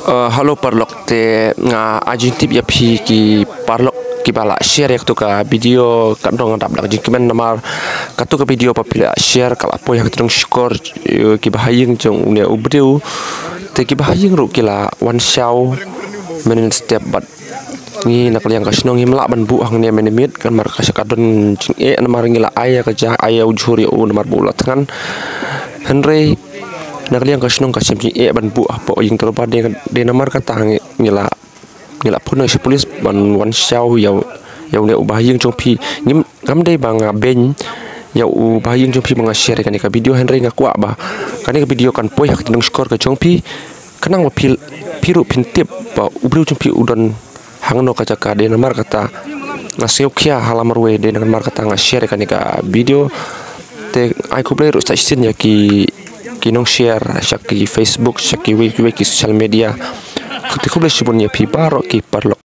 Halo parlok te nga ajintip ya phi ki parlok ki bala share yak tu ka video kan dong dap dak jingmen namar katu ka video papila share kala po yak tung skor ki bahaying jong ne ubreu te ki bahaying ru kila one show menen step but ni nak liang kasnong himla ban bu hang ne menimit kan mar kasakadon jing namar ngila aya ka ja aya ujuri u namar bulat kan henry nak liang kasnong kasim ban bu apa yang terba de namar kata ngila pun si polis ban wan xiao yau ne ubahing jong pi ngam dei banga ben yau ubahing jong pi banga share kan ka video henry ngakwa ba kan ka video kan poi hak tinong skor ka jong pi kanang pil piru pintip ba ubru jong pi udon hangno ka jaka de namar kata ngaseu kia halamar we de namar kata share kan ka video te ai ku play ru station ya ki kinong share shaki Facebook shaki wiki social media kutikul sibun ya pi baro ki parlo